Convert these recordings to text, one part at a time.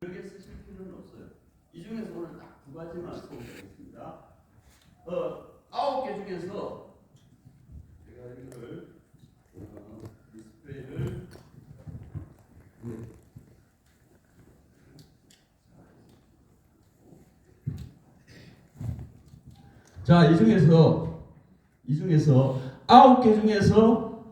여기에 쓰실 필요는 없어요. 이 중에서 오늘 딱 두 가지만 소개하겠습니다. 9개 중에서 제가 이걸 디스플레이를 자, 이 중에서 9개 중에서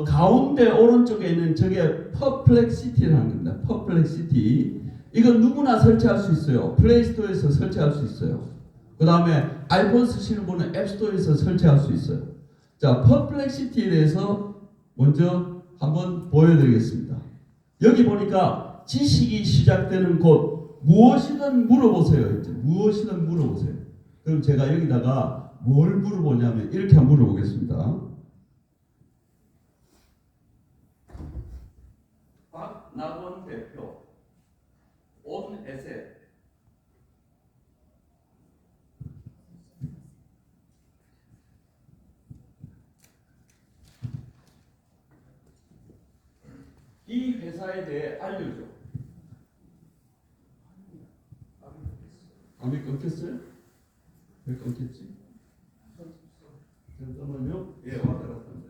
가운데 오른쪽에 있는 저게 퍼플렉시티라는 겁니다. 퍼플렉시티. 이건 누구나 설치할 수 있어요. 플레이스토어에서 설치할 수 있어요. 그 다음에 아이폰 쓰시는 분은 앱스토어에서 설치할 수 있어요. 자, 퍼플렉시티에 대해서 먼저 한번 보여드리겠습니다. 여기 보니까 지식이 시작되는 곳 무엇이든 물어보세요. 이제 무엇이든 물어보세요. 그럼 제가 여기다가 뭘 물어보냐면 이렇게 한번 물어보겠습니다. 박낙원 대표 온 에셋 이 회사에 대해 알려줘. 감이 끊겼어요? 왜 끊겼지? 잠깐만요. 예, 왔다 갔다 합니다.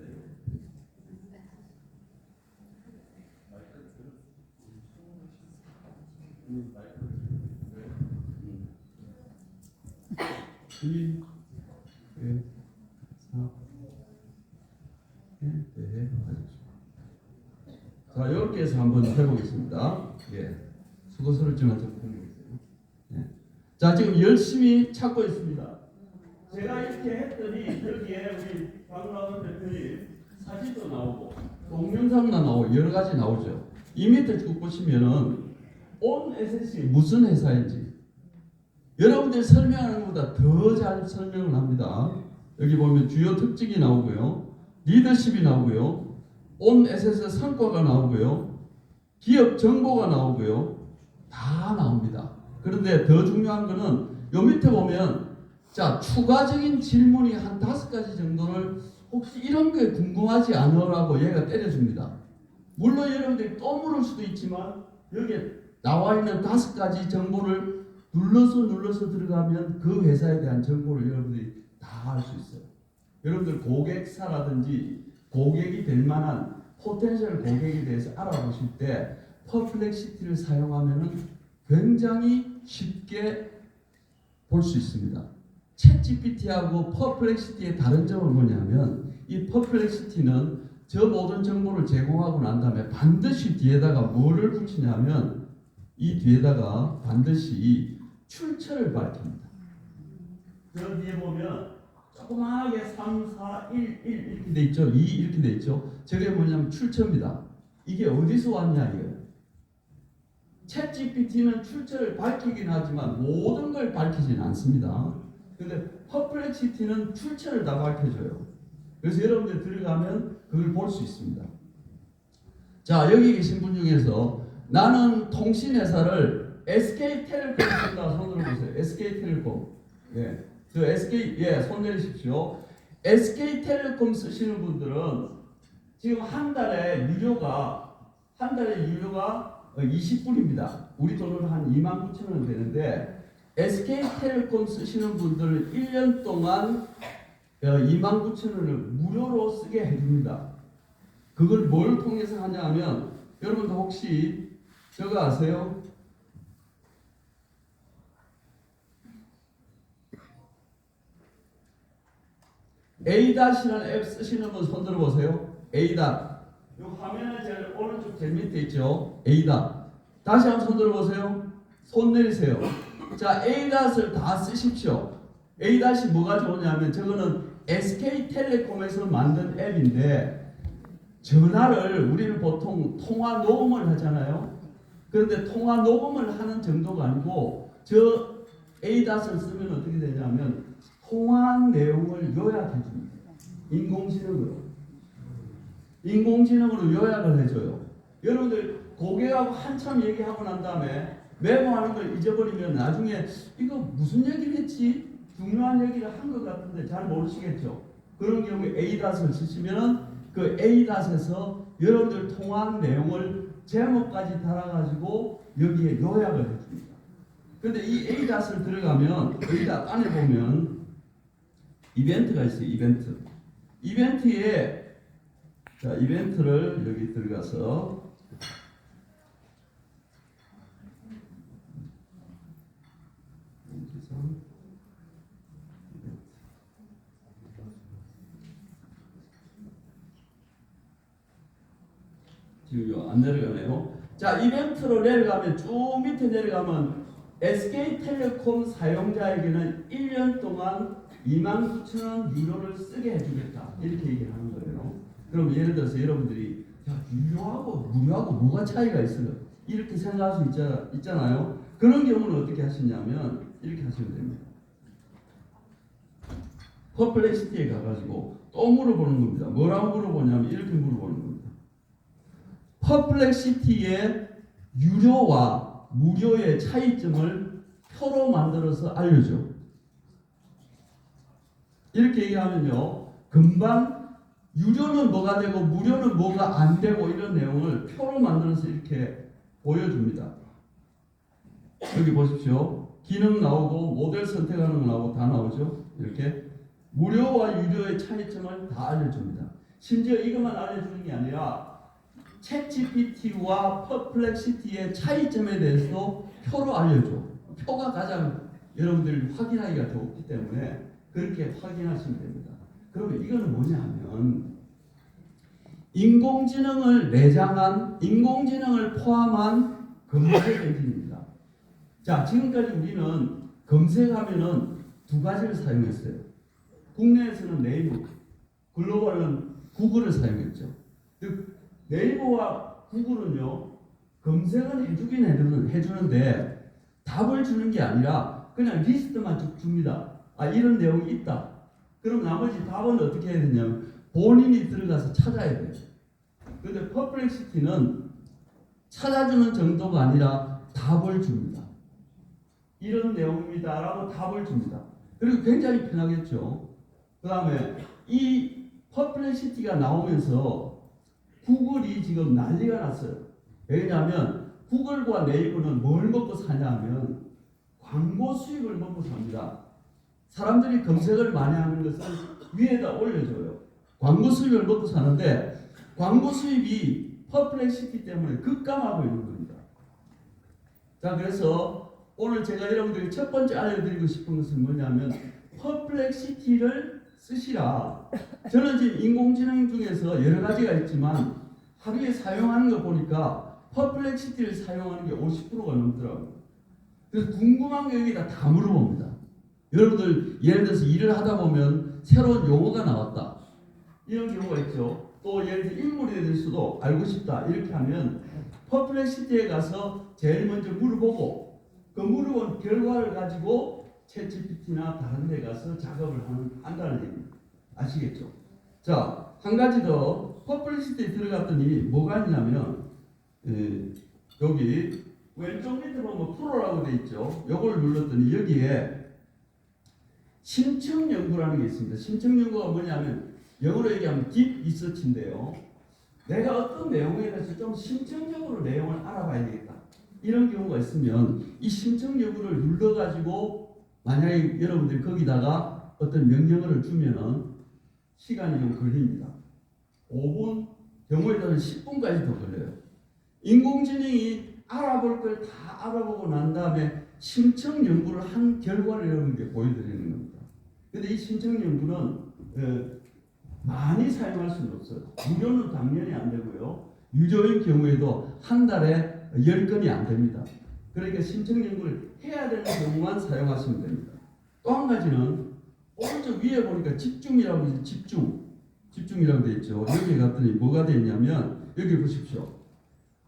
자, 이렇게 해서 한번 해보겠습니다. 예, 수고스럽지만 좀 해보겠어요. 예. 자, 지금 열심히 찾고 있습니다. 제가 이렇게 했더니 여기에 우리 박나원 대표님 사진도 나오고 동영상도 나오고 여러 가지 나오죠. 이 밑에 쭉 보시면은 온 에셋이 무슨 회사인지 여러분들이 설명하는 것보다 더 잘 설명을 합니다. 여기 보면 주요 특징이 나오고요. 리더십이 나오고요. 온 에셋의 성과가 나오고요. 기업 정보가 나오고요. 다 나옵니다. 그런데 더 중요한 거는 요 밑에 보면 자, 추가적인 질문이 한 5가지 정도를 혹시 이런 게 궁금하지 않으라고 얘가 때려줍니다. 물론 여러분들이 또 물을 수도 있지만 여기에 나와 있는 5가지 정보를 눌러서 들어가면 그 회사에 대한 정보를 여러분들이 다 알 수 있어요. 여러분들 고객사라든지 고객이 될 만한 포텐셜 고객에 대해서 알아보실 때 퍼플렉시티를 사용하면 굉장히 쉽게 볼 수 있습니다. 챗GPT하고 퍼플렉시티의 다른 점은 뭐냐면 이 퍼플렉시티는 저 모든 정보를 제공하고 난 다음에 반드시 뒤에다가 뭐를 붙이냐면 이 뒤에다가 반드시 출처를 밝힙니다. 저 뒤에 보면 조그마하게 3, 4, 1, 1 이렇게 돼 있죠. 2 이렇게 돼 있죠. 저게 뭐냐면 출처입니다. 이게 어디서 왔냐 이거예요. 챗GPT는 출처를 밝히긴 하지만 모든 걸 밝히지는 않습니다. 근데 퍼플렉시티는 출처를 다 밝혀줘요. 그래서 여러분들 들어가면 그걸 볼 수 있습니다. 자, 여기 계신 분 중에서 나는 통신회사를 SK텔레콤 쓴다. 손 들어보세요. SK텔레콤. 예. 저 SK, 예, 손 내리십시오. SK텔레콤 쓰시는 분들은 지금 한 달에 유료가 20불입니다. 우리 돈으로 한 29,000원 되는데 SK텔레콤 쓰시는 분들은 1년 동안 29,000원을 무료로 쓰게 해줍니다. 그걸 뭘 통해서 하냐 하면 여러분도 혹시 저거 아세요? A-이라는 앱 쓰시는 분 손 들어보세요. A-. 이 화면에 제일 오른쪽 제일 밑에 있죠. A-. 다시 한번 손 들어보세요. 손 내리세요. 자, A-을 다 쓰십시오. A-이 뭐가 좋으냐면 저거는 SK텔레콤에서 만든 앱인데 전화를 우리는 보통 통화 녹음을 하잖아요. 그런데 통화 녹음을 하는 정도가 아니고 저 A-을 쓰면 어떻게 되냐면 통화한 내용을 요약해 줍니다. 인공지능으로 요약을 해줘요. 여러분들 고객하고 한참 얘기하고 난 다음에 메모하는 걸 잊어버리면 나중에 이거 무슨 얘기를 했지? 중요한 얘기를 한 것 같은데 잘 모르시겠죠? 그런 경우에 A-을 쓰시면 그 A-에서 여러분들 통화한 내용을 제목까지 달아가지고 여기에 요약을 해줍니다. 근데 이 에이닷을 들어가면 에이닷 안에 보면 이벤트가 있어요. 이벤트에 자, 이벤트를 여기 들어가서 지금 안 내려가네요. 자, 이벤트로 내려가면 쭉 밑에 내려가면 SK텔레콤 사용자에게는 1년 동안 29,000원 유료를 쓰게 해주겠다. 이렇게 얘기하는 거예요. 그럼 예를 들어서 여러분들이 야, 유료하고 무료하고 뭐가 차이가 있어요? 이렇게 생각할 수 있잖아요. 그런 경우는 어떻게 하시냐면 이렇게 하시면 됩니다. 퍼플렉시티에 가가지고 또 물어보는 겁니다. 뭐라고 물어보냐면 이렇게 물어보는 겁니다. 퍼플렉시티의 유료와 무료의 차이점을 표로 만들어서 알려줘. 이렇게 얘기하면요, 금방 유료는 뭐가 되고 무료는 뭐가 안 되고 이런 내용을 표로 만들어서 이렇게 보여줍니다. 여기 보십시오. 기능 나오고 모델 선택하는 거 나오고 다 나오죠. 이렇게 무료와 유료의 차이점을 다 알려줍니다. 심지어 이것만 알려주는 게 아니라 챗GPT와 퍼플렉시티의 차이점에 대해서도 표로 알려줘. 표가 가장 여러분들이 확인하기가 좋기 때문에 그렇게 확인하시면 됩니다. 그러면 이거는 뭐냐 하면 인공지능을 포함한 검색 엔진입니다. 자, 지금까지 우리는 검색하면은 두 가지를 사용했어요. 국내에서는 네이버, 글로벌은 구글을 사용했죠. 네이버와 구글은요, 검색은 해주긴 해주는데 답을 주는 게 아니라 그냥 리스트만 쭉 줍니다. 아, 이런 내용이 있다. 그럼 나머지 답은 어떻게 해야 되냐면 본인이 들어가서 찾아야 돼요. 근데 퍼플렉시티는 찾아주는 정도가 아니라 답을 줍니다. 이런 내용입니다 라고 답을 줍니다. 그리고 굉장히 편하겠죠. 그 다음에 이 퍼플렉시티가 나오면서 구글이 지금 난리가 났어요. 왜냐하면 구글과 네이버는 뭘 먹고 사냐면 광고 수익을 먹고 삽니다. 사람들이 검색을 많이 하는 것을 위에다 올려줘요. 광고 수익을 먹고 사는데 광고 수입이 퍼플렉시티 때문에 급감하고 있는 겁니다. 자, 그래서 오늘 제가 여러분들이 첫 번째 알려드리고 싶은 것은 뭐냐면 퍼플렉시티를 쓰시라. 저는 지금 인공지능 중에서 여러 가지가 있지만 하루에 사용하는 거 보니까 퍼플렉시티를 사용하는 게 50%가 넘더라고요. 그래서 궁금한 게 여기다 다 물어봅니다. 여러분들 예를 들어서 일을 하다 보면 새로운 용어가 나왔다. 이런 경우가 있죠. 또 예를 들어 인물에 대해서도 알고 싶다. 이렇게 하면 퍼플렉시티에 가서 제일 먼저 물어보고 그 물어본 결과를 가지고 챗GPT나 다른 데 가서 작업을 한다는 얘기입니다. 아시겠죠? 자, 한 가지 더 퍼플렉시티에 들어갔더니 뭐가 있냐면 여기 왼쪽 밑에 보면 프로라고 돼 있죠. 요걸 눌렀더니 여기에 심층 연구라는 게 있습니다. 심층 연구가 뭐냐면 영어로 얘기하면 딥 리서치인데요. 내가 어떤 내용에 대해서 좀 심층적으로 내용을 알아봐야 되겠다. 이런 경우가 있으면 이 심층 연구를 눌러가지고 만약에 여러분들이 거기다가 어떤 명령어를 주면은 시간이 좀 걸립니다. 5분, 경우에 따라서 10분까지도 걸려요. 인공지능이 알아볼 걸 다 알아보고 난 다음에 심층 연구를 한 결과를 여러분께 보여드리는 겁니다. 근데 이 심층 연구는 많이 사용할 수는 없어요. 무료는 당연히 안 되고요. 유료인 경우에도 한 달에 10건이 안 됩니다. 그러니까 심층 연구를 해야 되는 경우만 사용하시면 됩니다. 또 한 가지는 오른쪽 위에 보니까 집중이라고 있어요. 집중이라고 되어 있죠. 여기 갔더니 뭐가 되어 있냐면 여기 보십시오.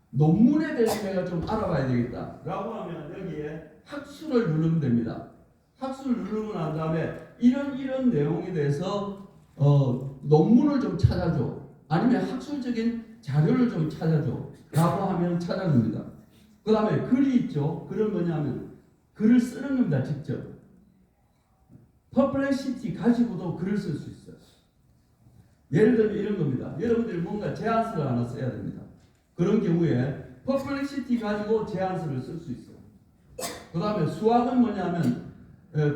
논문에 대해서 내가 좀 알아봐야 되겠다 라고 하면 여기에 학수를 누르면 됩니다. 학수를 누르고 난 다음에 이런 내용에 대해서 논문을 좀 찾아줘. 아니면 학술적인 자료를 좀 찾아줘. 라고 하면 찾아줍니다. 그 다음에 글이 있죠. 글은 뭐냐면 글을 쓰는 겁니다. 직접. 퍼플렉시티 가지고도 글을 쓸 수 있어요. 예를 들면 이런 겁니다. 여러분들이 뭔가 제안서를 하나 써야 됩니다. 그런 경우에 퍼플렉시티 가지고 제안서를 쓸 수 있어요. 그 다음에 수학은 뭐냐면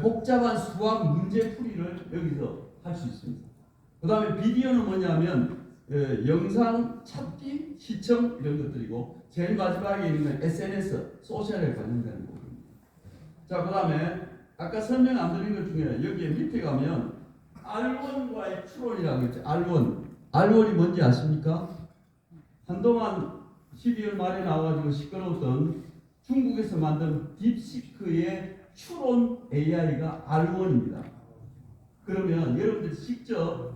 복잡한 수학 문제 풀이를 여기서 할 수 있습니다. 그 다음에 비디오는 뭐냐면 영상 찾기, 시청 이런 것들이고 제일 마지막에 있는 건 SNS, 소셜에 관련되는 부분입니다. 자, 그 다음에 아까 설명 안 드린 것 중에 여기에 밑에 가면 R1과의 추론이라고 했죠. R1이 뭔지 아십니까? 한동안 12월 말에 나와가지고 시끄러웠던 중국에서 만든 딥시크의 추론 AI가 R1입니다. 그러면 여러분들 직접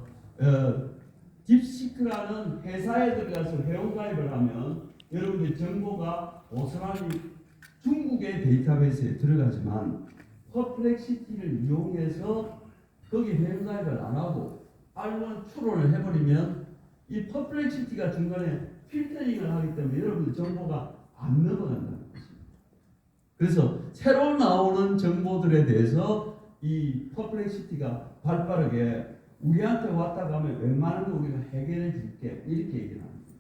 딥시크라는 회사에 들어가서 회원가입을 하면 여러분들 정보가 고스란히 중국의 데이터베이스에 들어가지만 퍼플렉시티를 이용해서 거기 회원가입을 안 하고 R1 추론을 해버리면 이 퍼플렉시티가 중간에 필터링을 하기 때문에 여러분들 정보가 안 넘어간다는 것입니다. 그래서 새로 나오는 정보들에 대해서 이 퍼플렉시티가 발빠르게 우리한테 왔다 가면 웬만한 거 우리가 해결해 줄게 이렇게 얘기를 합니다.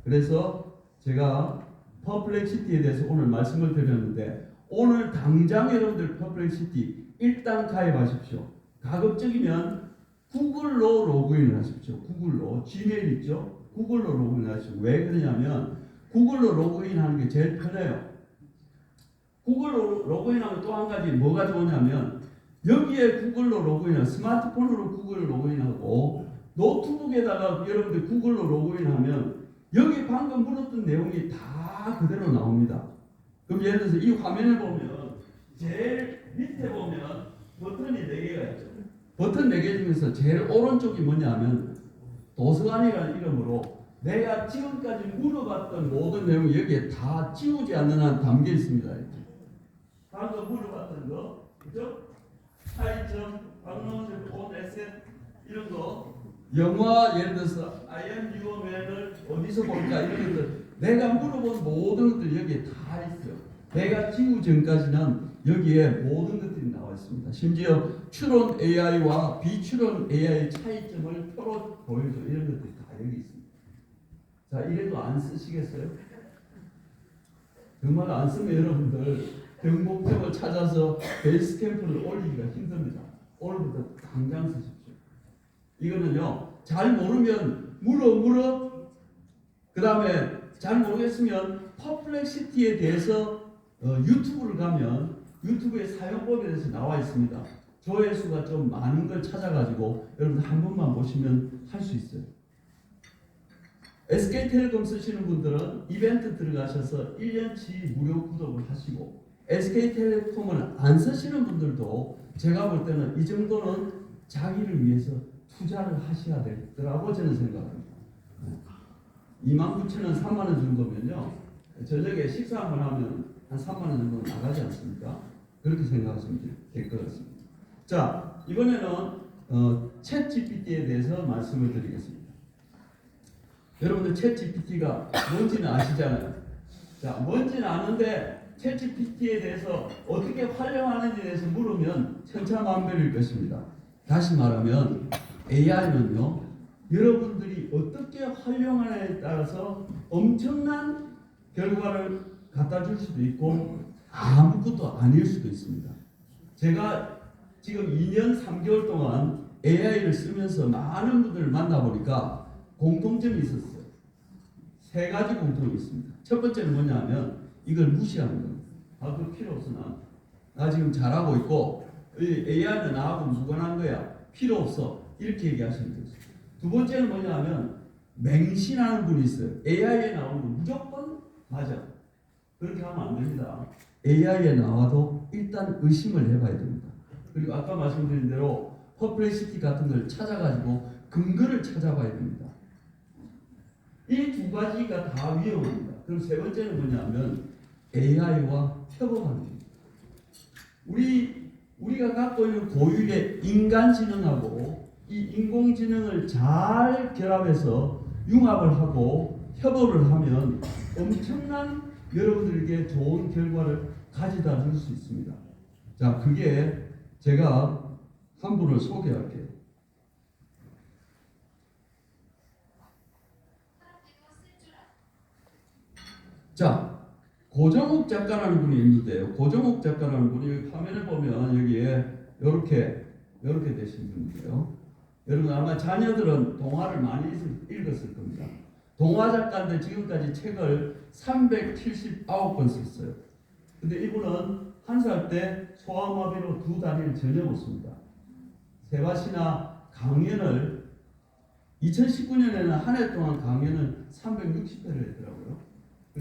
그래서 제가 퍼플렉시티에 대해서 오늘 말씀을 드렸는데 오늘 당장 여러분들 퍼플렉시티 일단 가입하십시오. 가급적이면 구글로 로그인을 하십시오. 구글로 지메일 있죠? 구글로 로그인 하십시오. 왜 그러냐면 구글로 로그인하는 게 제일 편해요. 구글로 로그인하면 또 한 가지 뭐가 좋으냐면 여기에 구글로 로그인하고 스마트폰으로 구글로 로그인하고 노트북에다가 여러분들 구글로 로그인하면 여기 방금 물었던 내용이 다 그대로 나옵니다. 그럼 예를 들어서 이 화면을 보면 제일 밑에 보면 버튼이 4개가 있죠. 버튼 4개 중에서 제일 오른쪽이 뭐냐면 도서관이라는 이름으로 내가 지금까지 물어봤던 모든 내용이 여기에 다 지우지 않는 한 담겨 있습니다. 방금 물어봤던 거, 그죠? 차이점, 방문점, 온 에셋 이런 거, 영화 예를 들어서 I am your man을 어디서 볼까 이런 것들 내가 물어본 모든 것들 여기에 다 있어요. 내가 지우 전까지는 여기에 모든 것들이 나와 있습니다. 심지어 추론 AI와 비추론 AI의 차이점을 표로 보여줘 이런 것들이 다 여기 있습니다. 자, 이래도 안 쓰시겠어요? 정말 안 쓰면 여러분들 경목적을 찾아서 베이스 캠프를 올리기가 힘듭니다. 오늘부터 당장 쓰십시오. 이거는요, 잘 모르면 물어. 그 다음에 잘 모르겠으면 퍼플렉시티에 대해서 유튜브를 가면 유튜브의 사용법에 대해서 나와 있습니다. 조회수가 좀 많은 걸 찾아가지고 여러분들 한 번만 보시면 할 수 있어요. SK텔레콤 쓰시는 분들은 이벤트 들어가셔서 1년치 무료 구독을 하시고 SK텔레콤을 안 쓰시는 분들도 제가 볼 때는 이 정도는 자기를 위해서 투자를 하셔야 되더라고 저는 생각합니다. 29,000원, 3만원 정도면요 저녁에 식사 한번 하면 한 3만원 정도 나가지 않습니까? 그렇게 생각하시면 될 것 같습니다. 자, 이번에는 챗 GPT에 대해서 말씀을 드리겠습니다. 여러분들 챗 GPT가 뭔지는 아시잖아요. 자, 뭔지는 아는데 챗 GPT에 대해서 어떻게 활용하는지에 대해서 물으면 천차만별일 것입니다. 다시 말하면 AI는요, 여러분들이 어떻게 활용하느냐에 따라서 엄청난 결과를 갖다 줄 수도 있고 아무것도 아닐 수도 있습니다. 제가 지금 2년 3개월 동안 AI를 쓰면서 많은 분들을 만나보니까 공통점이 있었어요. 3가지 공통이 있습니다. 첫 번째는 뭐냐면 이걸 무시하는 겁니다. 아, 그 필요 없어 나 지금 잘하고 있고 AI는 나하고 무관한 거야. 필요 없어. 이렇게 얘기하시는 거죠. 두 번째는 뭐냐면 맹신하는 분이 있어요. AI에 나오는 거 무조건 맞아. 그렇게 하면 안 됩니다. AI에 나와도 일단 의심을 해봐야 됩니다. 그리고 아까 말씀드린 대로 퍼플렉시티 같은 걸 찾아가지고 근거를 찾아봐야 됩니다. 이 2가지가 다 위험합니다. 그럼 세 번째는 뭐냐면 AI와 협업하는 겁니다. 우리가 갖고 있는 고유의 인간지능하고 이 인공지능을 잘 결합해서 융합을 하고 협업을 하면 엄청난 여러분들에게 좋은 결과를 가져다 줄 수 있습니다. 자, 그게 제가 한 분을 소개할게요. 자, 고정욱 작가라는 분이 있는데요. 고정욱 작가라는 분이 화면에 보면 여기에 이렇게 되신 분인데요. 여러분 아마 자녀들은 동화를 많이 읽었을 겁니다. 동화 작가인데 지금까지 책을 379권 썼어요. 근데 이분은 한 살 때 소아마비로 2다리를 전혀 못 씁니다. 세바시나 강연을 2019년에는 한 해 동안 강연을 360회를 했더라고요.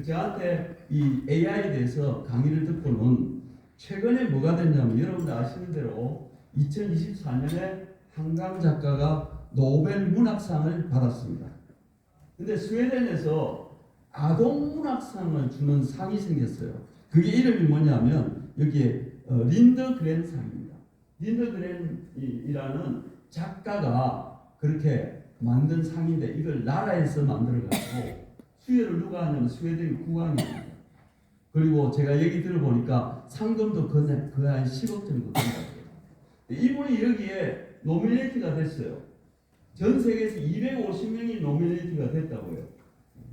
저한테 이 AI에 대해서 강의를 듣고는 최근에 뭐가 됐냐면 여러분들 아시는 대로 2024년에 한강 작가가 노벨 문학상을 받았습니다. 근데 스웨덴에서 아동 문학상을 주는 상이 생겼어요. 그게 이름이 뭐냐면 여기에 린드그렌 상입니다. 린드그렌이라는 작가가 그렇게 만든 상인데 이걸 나라에서 만들어가지고 수여를 누가 하냐면 스웨덴 국왕입니다. 그리고 제가 얘기 들어보니까 상금도 거의 한 10억 정도 된다고요. 이분이 여기에 노미네이트가 됐어요. 전 세계에서 250명이 노미네이트가 됐다고요.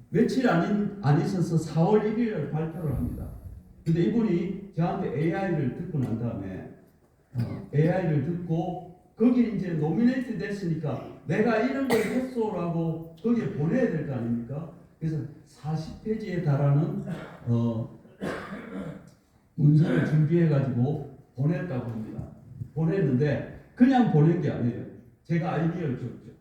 며칠 안 있어서 4월 1일에 발표를 합니다. 근데 이분이 저한테 AI를 듣고 난 다음에 AI를 듣고 거기 이제 노미네이트 됐으니까 내가 이런 걸 했소라고 거기에 보내야 될 거 아닙니까? 그래서 40페이지에 달하는 문서를 준비해가지고 보냈다고 합니다. 보냈는데 그냥 보낸 게 아니에요. 제가 아이디어를 줬죠.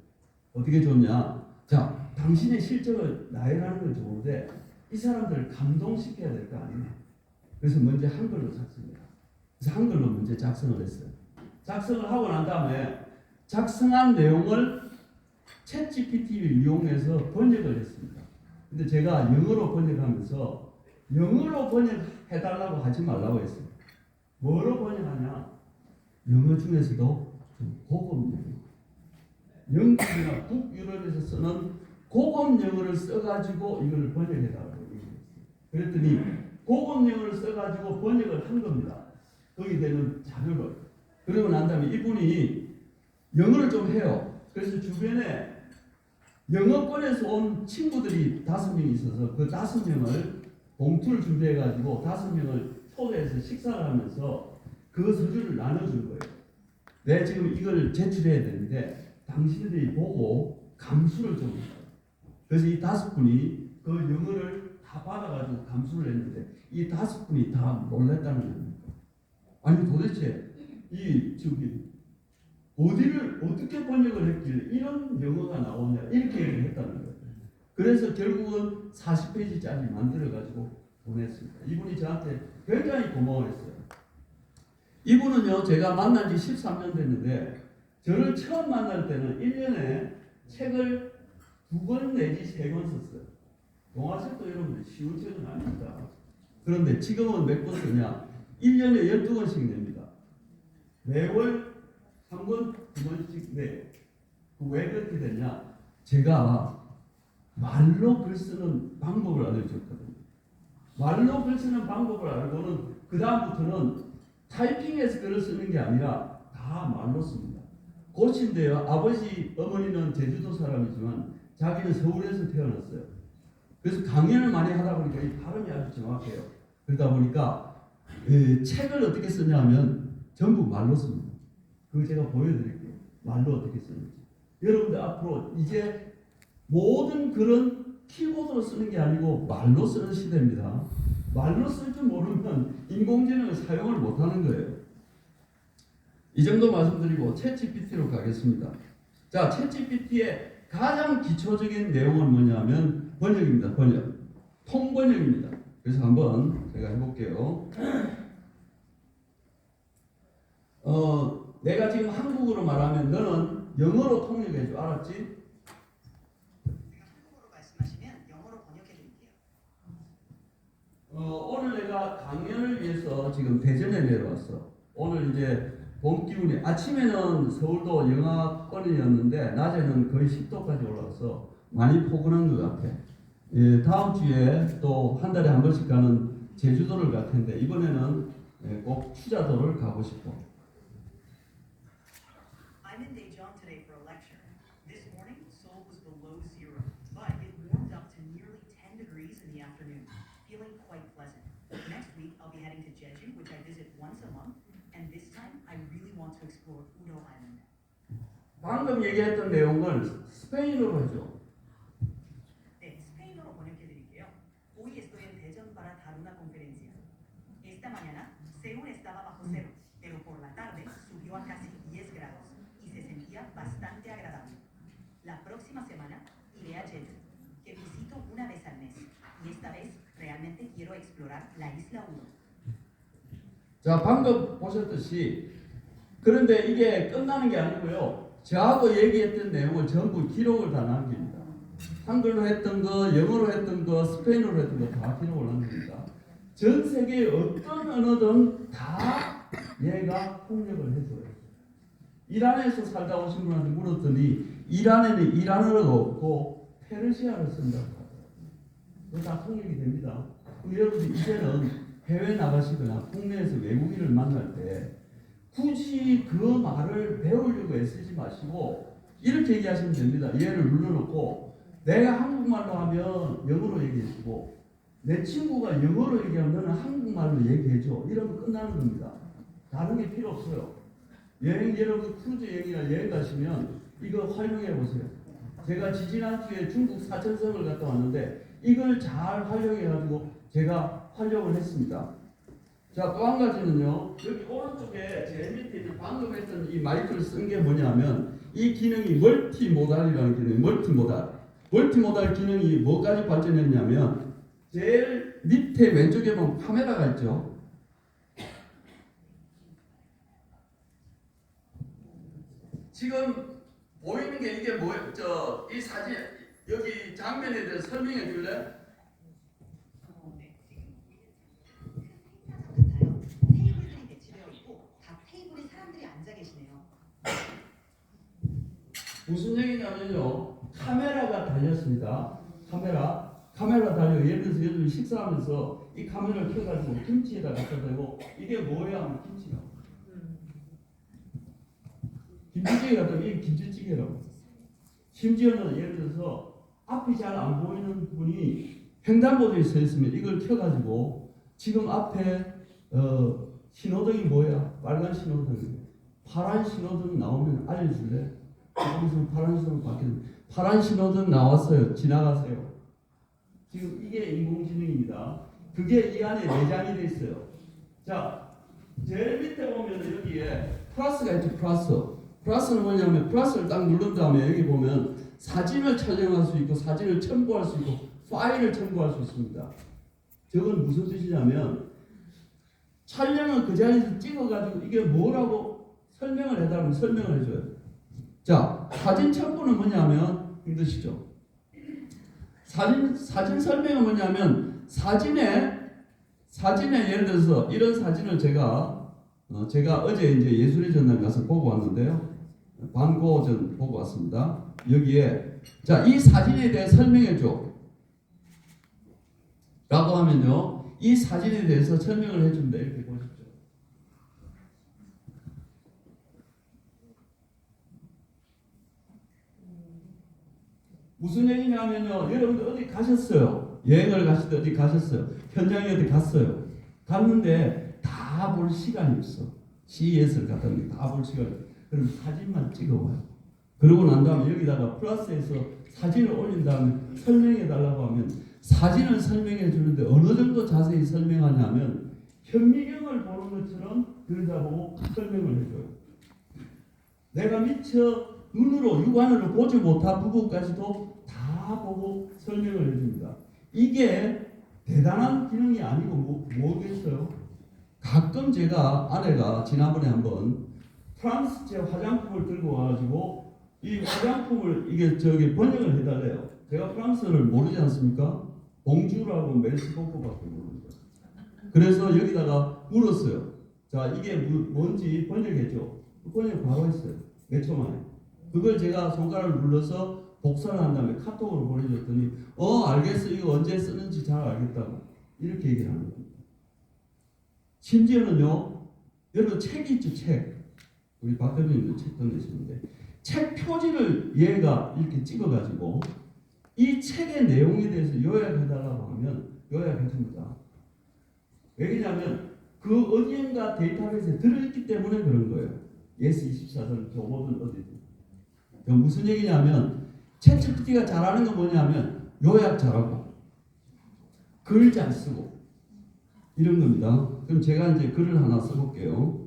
어떻게 줬냐? 자, 당신의 실적을 나열하는 건 좋은데 이 사람들을 감동시켜야 될 거 아니에요. 그래서 먼저 한글로 작성해요. 그래서 한글로 먼저 작성을 했어요. 작성을 하고 난 다음에 작성한 내용을 챗GPT를 이용해서 번역을 했습니다. 근데 제가 영어로 번역하면서 영어로 번역해달라고 하지 말라고 했어요. 뭐로 번역하냐? 영어 중에서도 좀 고급 영어. 영국이나 북유럽에서 쓰는 고급 영어를 써가지고 이걸 번역해달라고 얘기했어요. 그랬더니 고급 영어를 써가지고 번역을 한 겁니다. 거기 되는 자료를. 그러고 난 다음에 이분이 영어를 좀 해요. 그래서 주변에 영어권에서 온 친구들이 5명 있어서 그 5명을 봉투를 준비해가지고 5명을 초대해서 식사를 하면서 그 서류를 나눠준 거예요. 내가 지금 이걸 제출해야 되는데 당신들이 보고 감수를 좀 해요. 그래서 이 5분이 그 영어를 다 받아가지고 감수를 했는데 이 5분이 다 놀랐다는 겁니다. 아니 도대체 어디를 어떻게 번역을 했길래 이런 영어가 나오냐 이렇게 얘기를 했다는 거예요. 그래서 결국은 40페이지짜리 만들어가지고 보냈습니다. 이분이 저한테 굉장히 고마워했어요. 이분은요 제가 만난 지 13년 됐는데 저를 처음 만날 때는 1년에 책을 2권 내지 3권 썼어요. 동화책도 여러분들 쉬운 책은 아닙니다. 그런데 지금은 몇 권 쓰냐? 1년에 12권씩 냅니다. 매월 3권, 2권씩 내. 왜 그렇게 되냐? 제가 말로 글 쓰는 방법을 알려줬거든요. 말로 글 쓰는 방법을 알고는 그 다음부터는 타이핑해서 글을 쓰는 게 아니라 다 말로 씁니다. 고친데요. 아버지, 어머니는 제주도 사람이지만 자기는 서울에서 태어났어요. 그래서 강연을 많이 하다 보니까 이 발음이 아주 정확해요. 그러다 보니까 책을 어떻게 쓰냐면 전부 말로 씁니다. 그거 제가 보여드릴게요. 말로 어떻게 쓰는지. 여러분들 앞으로 이제 모든 글은 키보드로 쓰는 게 아니고 말로 쓰는 시대입니다. 말로 쓸 줄 모르면 인공지능을 사용을 못하는 거예요. 이 정도 말씀드리고 챗GPT로 가겠습니다. 자, 챗GPT의 가장 기초적인 내용은 뭐냐면 번역입니다. 번역. 통번역입니다. 그래서 한번 제가 해볼게요. 내가 지금 한국어로 말하면 너는 영어로 통역해줘. 알았지? 내가 한국어로 말씀하시면 영어로 번역해 드릴게요. 오늘 내가 강연을 위해서 지금 대전에 내려왔어. 오늘 이제 봄 기운이 아침에는 서울도 영하권이었는데 낮에는 거의 10도까지 올라와서 많이 포근한 것 같아. 예, 다음 주에 또 한 달에 한 번씩 가는 제주도를 갈 텐데 이번에는 꼭 추자도를 가고 싶어. I'm in Daejeon today for a lecture. This morning, Seoul was below zero, but it warmed up to nearly 10 degrees in the afternoon. once a month, and this time I really want to explore Uro Island. 방금 얘기했던 내용을 스페인어로 해줘. 네, 스페인어로 번역해 드릴게요. Hoy estoy en Daejeon para dar una conferencia. Esta mañana Seúl estaba bajo cero, pero por la tarde subió a casi 10 grados y se sentía bastante agradable. La próxima semana iré a Jeju, que visito una vez al mes, y esta vez realmente quiero explorar la isla Uro. 자, 방금 보셨듯이 그런데 이게 끝나는 게 아니고요. 저하고 얘기했던 내용을 전부 기록을 다 남깁니다. 한글로 했던 거, 영어로 했던 거, 스페인어로 했던 거 다 기록을 남깁니다. 전 세계의 어떤 언어든 다 얘가 통역을 해줘요. 이란에서 살다 오신 분한테 물었더니 이란에는 이란어가 없고 페르시아를 쓴다고 하더라고요. 그거 다 통역이 됩니다. 여러분들 이제는 해외 나가시거나 국내에서 외국인을 만날 때 굳이 그 말을 배우려고 애쓰지 마시고 이렇게 얘기하시면 됩니다. 얘를 눌러놓고 내가 한국말로 하면 영어로 얘기해주고 내 친구가 영어로 얘기하면 너는 한국말로 얘기해줘. 이러면 끝나는 겁니다. 다른 게 필요 없어요. 여러분 크루즈 여행이나 여행 가시면 이거 활용해 보세요. 제가 지지난주에 중국 사천성을 갔다 왔는데 이걸 잘 활용해가지고 제가 활용을 했습니다. 자, 또 한 가지는요. 여기 오른쪽에 제일 밑에 있는 방금 했던 이 마이크를 쓴 게 뭐냐면 이 기능이 멀티모달이라는 기능이 멀티모달 기능이 뭐까지 발전했냐면 제일 밑에 왼쪽에 보면 카메라가 있죠. 지금 보이는 게 이게 뭐예요? 이 사진 여기 장면에 대해서 설명해 줄래? 네, 지금 같아요. 테이블들이 배치되어 있고 각 테이블에 사람들이 앉아 계시네요. 무슨 얘기냐면요. 카메라가 달렸습니다. 카메라 달려. 예를 들어서 여러분이 식사하면서 이 카메라를 켜가지고 김치에다 갖다 대고 이게 뭐야 하면 김치라고. 김치찌개 갖다 대고 이게 김치찌개라고. 심지어는 예를 들어서 앞이 잘 안 보이는 분이 횡단보도에 서 있으면 이걸 켜가지고 지금 앞에 신호등이 뭐야? 빨간 신호등, 파란 신호등 나오면 알려줄래? 거기서 파란 신호등 바뀌는 파란 신호등 나왔어요. 지나가세요. 지금 이게 인공지능입니다. 그게 이 안에 내장이 돼 있어요. 자, 제일 밑에 보면 여기에 플러스가 있죠. 플러스는 뭐냐면 플러스를 딱 누른 다음에 여기 보면 사진을 촬영할 수 있고 사진을 첨부할 수 있고 파일을 첨부할 수 있습니다. 저건 무슨 뜻이냐면 촬영은 그 자리에서 찍어가지고 이게 뭐라고 설명을 해달라면 설명을 해줘요. 자, 사진 첨부는 뭐냐면 힘드시죠? 사진 설명은 뭐냐면 사진에 예를 들어서 이런 사진을 제가 어제 이제 예술의 전당 가서 보고 왔는데요. 반고전 보고 왔습니다. 여기에 자, 이 사진에 대해 설명해 줘. 라고 하면요. 이 사진에 대해서 설명을 해준다. 이렇게 보십시오. 무슨 얘기냐면요. 여러분들 어디 가셨어요. 여행을 가실 때 어디 가셨어요. 현장에 어디 갔어요. 갔는데 다 볼 시간이 없어. CES를 갔다 오는데 다 볼 시간이 없어. 그럼 사진만 찍어와요. 그러고 난 다음에 여기다가 플러스해서 사진을 올린 다음에 설명해 달라고 하면 사진을 설명해 주는데 어느 정도 자세히 설명하냐면 현미경을 보는 것처럼 들여다보고 설명을 해줘요. 내가 미처 눈으로 육안으로 보지 못한 부분까지도 다 보고 설명을 해줍니다. 이게 대단한 기능이 아니고 뭐겠어요? 가끔 제가 아내가 지난번에 한번 프랑스제 화장품을 들고 와가지고 이 화장품을 이게 번역을 해달래요. 제가 프랑스어를 모르지 않습니까? 봉주라고 멜시코코밖에 모릅니다. 그래서 여기다가 물었어요. 자, 이게 뭔지 번역해줘. 번역 바로 했어요. 몇 초 만에. 그걸 제가 손가락을 눌러서 복사를 한 다음에 카톡으로 보내줬더니 알겠어. 이거 언제 쓰는지 잘 알겠다고. 이렇게 얘기를 하는 겁니다. 심지어는요. 여러분 책이 있죠. 책. 우리 박 대표님도 책 꺼내시는데 책 표지를 얘가 이렇게 찍어가지고 이 책의 내용에 대해서 요약해달라고 하면 요약해줍니다. 왜냐하면 그 어디인가 데이터베이스에 들어있기 때문에 그런 거예요. 예스24든 교보든 어디든. 무슨 얘기냐면 챗GPT가 잘하는 건 뭐냐면 요약 잘하고 글 잘 쓰고 이런 겁니다. 그럼 제가 이제 글을 하나 써볼게요.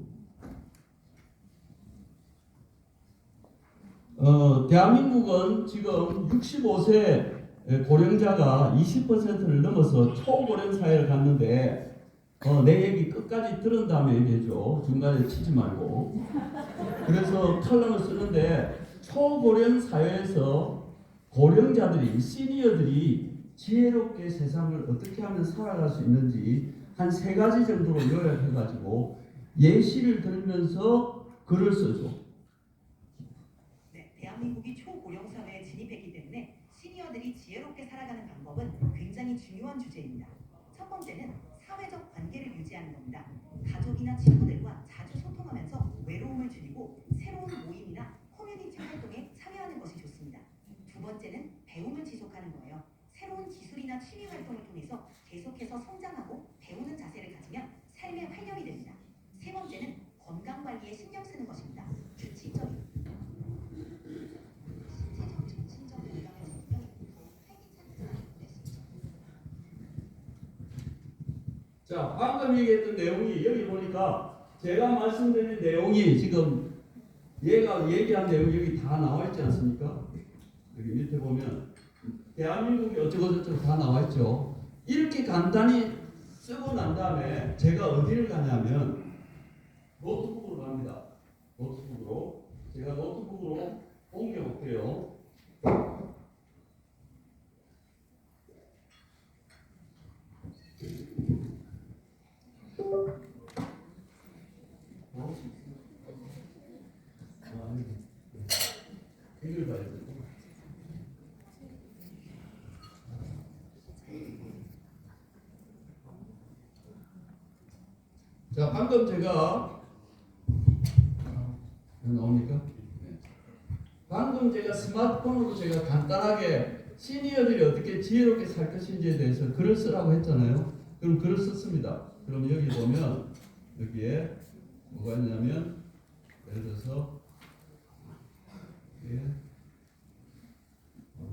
대한민국은 지금 65세 고령자가 20%를 넘어서 초고령 사회를 갔는데 내 얘기 끝까지 들은 다음에 얘기해줘. 중간에 치지 말고. 그래서 칼럼을 쓰는데 초고령 사회에서 고령자들이 시니어들이 지혜롭게 세상을 어떻게 하면 살아갈 수 있는지 한 3가지 정도로 요약해가지고 예시를 들면서 글을 써줘. 네, 대한민국이 초고령 사회에 진입했기 때문에 시니어들이 지혜롭게 살아가는 방법은 굉장히 중요한 주제입니다. 첫 번째는 사회적 관계를 유지하는 겁니다. 가족이나 친구들과 자주 소통하면서 외로움을 줄이고 새로운 모임이나 커뮤니티 활동에 참여하는 것이 좋습니다. 두 번째는 배움을 지속하는 거예요. 새로운 기술이나 취미 활동을 통해서 계속해서 성장하고 배우는 자세를 가지면 삶의 활력이 됩니다. 세 번째는 건강 관리에 신경 쓰는 것입니다. 규칙적인 신체적, 정신적 건강을 지키면 활기찬 삶을 보낼 수 있죠. 자, 방금 얘기했던 내용이 여기 보니까 제가 말씀드린 내용이 지금 얘가 얘기한 내용이 여기 다 나와 있지 않습니까? 여기 밑에 보면 대한민국이 어쩌고저쩌고 다 나와 있죠. 이렇게 간단히 쓰고 난 다음에 제가 어디를 가냐면 노트북으로 갑니다. 노트북으로 제가 노트북으로 옮겨 볼게요. 이걸 봐야 돼. 자, 방금 제가 나옵니까? 네. 방금 제가 스마트폰으로 제가 간단하게 시니어들이 어떻게 지혜롭게 살 것인지에 대해서 글을 쓰라고 했잖아요. 그럼 글을 썼습니다. 그럼 여기 보면 여기에 뭐가 있냐면 예를 들어서 예.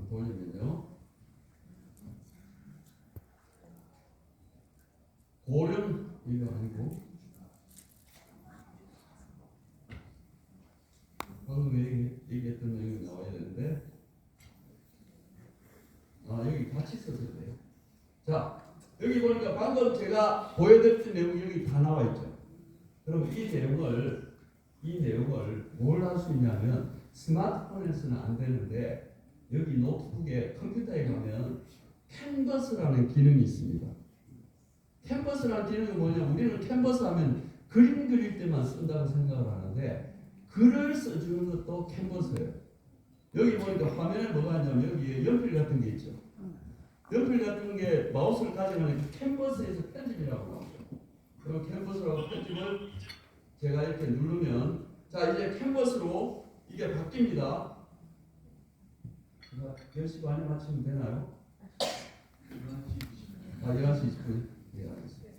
보시면요. 고령 이거 아니고 방금 얘기했던 내용이 나와야 되는데 여기 같이 써도 돼요. 자, 여기 보니까 방금 제가 보여드렸던 내용이 여기 다 나와 있죠. 그럼 이 내용을 뭘 할 수 있냐면 스마트폰에서는 안 되는데 여기 노트북에 컴퓨터에 가면 캔버스라는 기능이 있습니다. 캔버스라는 기능이 뭐냐? 우리는 캔버스 하면 그림 그릴 때만 쓴다고 생각을 하는데 글을 써주는 것도 캔버스예요. 여기 보니까 화면에 뭐가 있냐면 여기에 연필 같은 게 있죠. 연필 같은 게 마우스를 가져가면 캔버스에서 편집이라고 나오죠. 그럼 캔버스라고 편집을 제가 이렇게 누르면 자 이제 캔버스로 이게 바뀝니다. 10시 반에 마치면 되나요? 11시 20분. 예, 알겠습니다.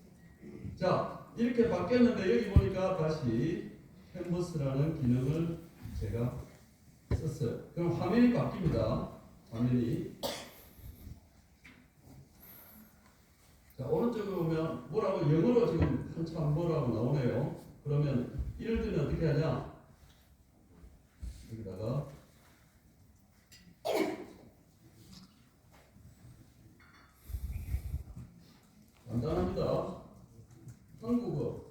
자, 이렇게 바뀌었는데 여기 보니까 다시 캔버스라는 기능을 제가 썼어요. 그럼 화면이 바뀝니다. 화면이. 자, 오른쪽으로 보면 뭐라고 영어로 지금 한참 뭐라고 나오네요. 그러면 이럴 때는 어떻게 하냐? 여기다가 간단합니다. 한국어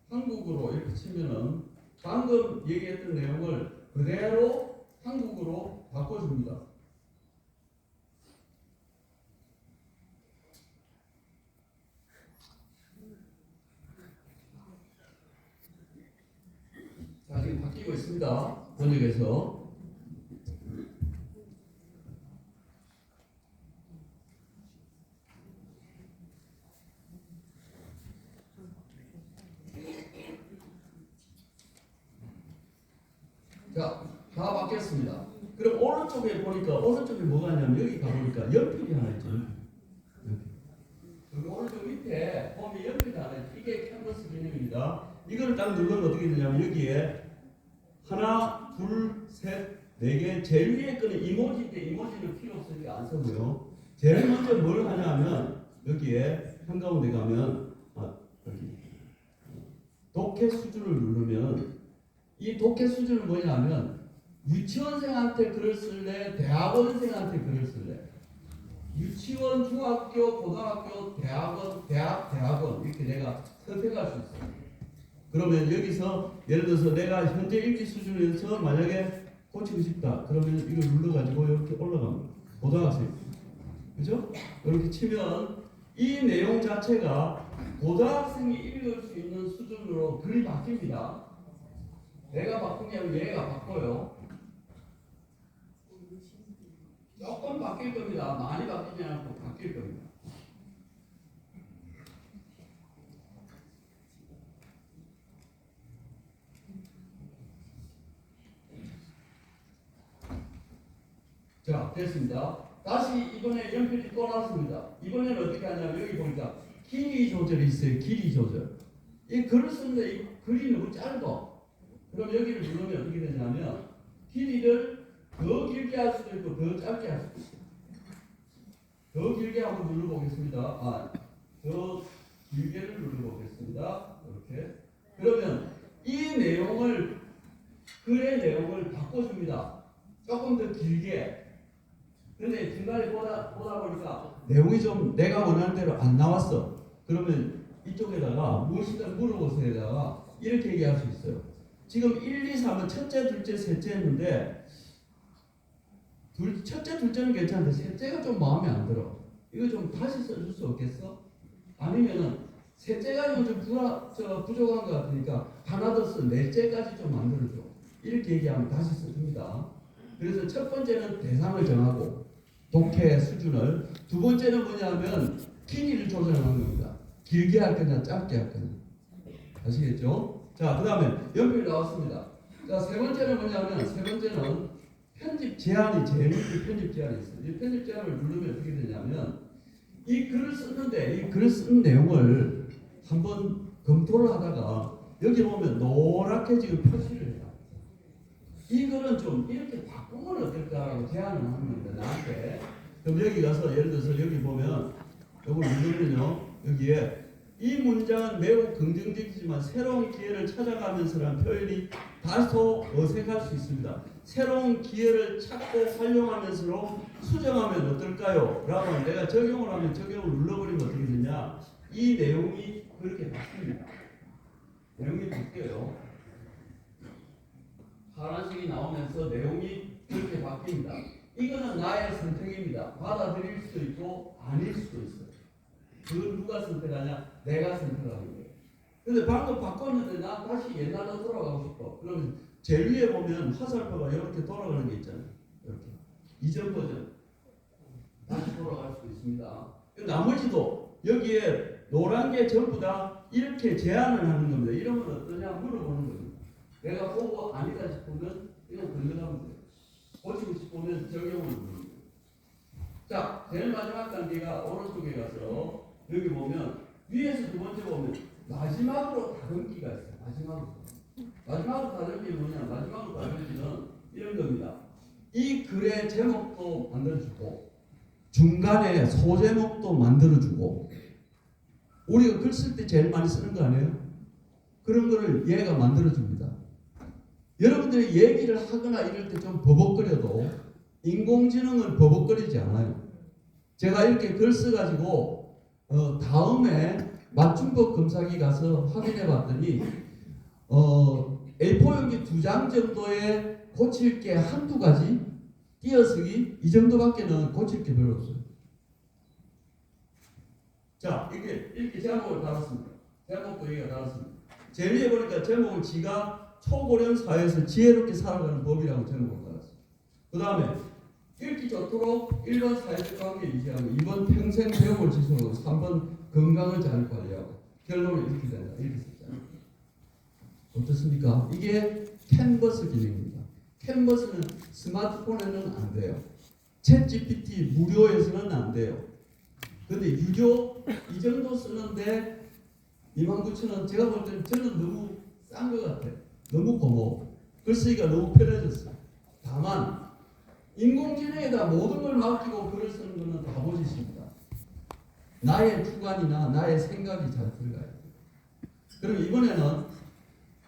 한국어로 이렇게 치면은 방금 얘기했던 내용을 그대로 한국어로 바꿔줍니다. 자, 지금 바뀌고 있습니다. 번역에서. 자, 다 바뀌었습니다. 그럼 오른쪽에 보니까 오른쪽에 뭐가 있냐면 여기 가보니까 연필이 하나 있죠. 여기 오른쪽 밑에 보면 연필이 하나 있죠. 이게 캔버스 기능입니다. 이걸 딱 누르면 어떻게 되냐면 여기에 하나, 둘, 셋, 네 개. 제일 위에 거는 이모지인데 이모지는 필요 없으니까 안 쓰고요. 제일 먼저 뭘 하냐면 여기에 한가운데 가면 여기 독해 수준을 누르면 이 독해 수준은 뭐냐면 유치원생한테 글을 쓸래, 대학원생한테 글을 쓸래. 유치원, 중학교, 고등학교, 대학원, 대학원 이렇게 내가 선택할 수 있어요. 그러면 여기서 예를 들어서 내가 현재 읽기 수준에서 만약에 고치고 싶다. 그러면 이걸 눌러가지고 이렇게 올라갑니다. 고등학생. 그죠? 이렇게 치면 이 내용 자체가 고등학생이 읽을 수 있는 수준으로 글이 바뀝니다. 내가 바꾼 게 아니라 얘가 바꿔요. 조금 바뀔 겁니다. 많이 바뀌지 않고 바뀔 겁니다. 자, 됐습니다. 다시 이번에 연필이 또 나왔습니다. 이번에는 어떻게 하냐면 여기 보니까 길이 조절이 있어요. 길이 조절. 이 글을 쓰는데 이 글이 너무 짧아. 그럼 여기를 누르면 어떻게 되냐면 길이를 더 길게 할 수도 있고 더 짧게 할 수도 있어요. 더 길게 한번 눌러보겠습니다. 더 길게를 눌러보겠습니다. 이렇게. 그러면 이 내용을 글의 내용을 바꿔줍니다. 조금 더 길게. 근데 중간에 보다 보니까 내용이 좀 내가 원하는 대로 안 나왔어. 그러면 이쪽에다가 무엇이든 물어보세요에다가 이렇게 얘기할 수 있어요. 지금 1, 2, 3은 첫째, 둘째, 셋째 했는데 첫째, 둘째는 괜찮은데 셋째가 좀 마음에 안 들어. 이거 좀 다시 써줄 수 없겠어? 아니면은 셋째가 좀 부족한 것 같으니까 하나 더 써. 넷째까지 좀 만들어줘. 이렇게 얘기하면 다시 써줍니다. 그래서 첫 번째는 대상을 정하고 독해 수준을, 두 번째는 뭐냐면 길이를 조절하는 겁니다. 길게 할 거냐 짧게 할 거냐. 아시겠죠? 자, 그 다음에 연필 나왔습니다. 자, 세 번째는 뭐냐면 세 번째는 편집 제한이 제일 밑에 편집 제한이 있어요. 이 편집 제한을 누르면 어떻게 되냐면 이 글을 쓰는데 이 글을 쓴 내용을 한번 검토를 하다가 여기 보면 노랗게 지금 표시를 해요. 이 글은 좀 이렇게 바꾸면 어떨까라고 제안을 하는 겁니다. 나한테. 그럼 여기 가서 예를 들어서 여기 보면 이걸 누르면요. 여기에 이 문장은 매우 긍정적이지만 새로운 기회를 찾아가면서라는 표현이 다소 어색할 수 있습니다. 새로운 기회를 찾고 활용하면서로 수정하면 어떨까요? 라고 내가 적용을 하면 적용을 눌러버리면 어떻게 되냐. 이 내용이 그렇게 바뀝니다. 내용이 바뀌어요. 파란색이 나오면서 내용이 그렇게 바뀝니다. 이거는 나의 선택입니다. 받아들일 수도 있고 아닐 수도 있어요. 그걸 누가 선택하냐? 내가 선택하는 거예요. 근데 방금 바꿨는데 나 다시 옛날로 돌아가고 싶어. 그러면 제일 위에 보면 화살표가 이렇게 돌아가는 게 있잖아요. 이렇게. 이전 버전. 다시 돌아갈 수도 있습니다. 나머지도 여기에 노란 게 전부 다 이렇게 제안을 하는 겁니다. 이러면 어떠냐 물어보는 겁니다. 내가 보고 아니다 싶으면 그냥 건너가면 돼요. 고치고 싶으면 적용을 누르는 거예요. 자, 제일 마지막 단계가 오른쪽에 가서 여기 보면 위에서 두 번째 보면 마지막으로 다듬기가 있어요. 마지막으로 다듬기 뭐냐? 마지막으로 다듬기는 이런 겁니다. 이 글의 제목도 만들어주고 중간에 소제목도 만들어주고 우리가 글 쓸 때 제일 많이 쓰는 거 아니에요? 그런 거를 얘가 만들어줍니다. 여러분들이 얘기를 하거나 이럴 때 좀 버벅거려도 인공지능은 버벅거리지 않아요. 제가 이렇게 글 써가지고 다음에 맞춤법 검사기 가서 확인해 봤더니 A4 용지 2장 정도에 고칠 게 한두 가지, 띄어쓰기 이 정도밖에는 고칠 게 별로 없어요. 자, 이렇게 제목을 달았습니다. 제목도 여기가 달았습니다. 제일 위에 보니까 제목은 지가 초고령 사회에서 지혜롭게 살아가는 법이라고 제목을 달았어요. 그 다음에 읽기 좋도록 1번 사회적 관계 유지하고 2번 평생 배움을 지속하고 3번 건강을 잘 관리하고 결론은 이렇게 된다. 이렇게 썼잖아요. 어떻습니까? 이게 캔버스 기능입니다. 캔버스는 스마트폰에는 안 돼요. 챗 GPT 무료에서는 안 돼요. 근데 유료 이 정도 쓰는데 29,000원 제가 볼 때는 저는 너무 싼 것 같아요. 너무 고마워. 글쓰기가 너무 편해졌어요. 다만 인공지능에다 모든 걸 맡기고 글을 쓰는 것은 바보짓입니다. 나의 주관이나 나의 생각이 잘 들어가야 돼요. 그럼 이번에는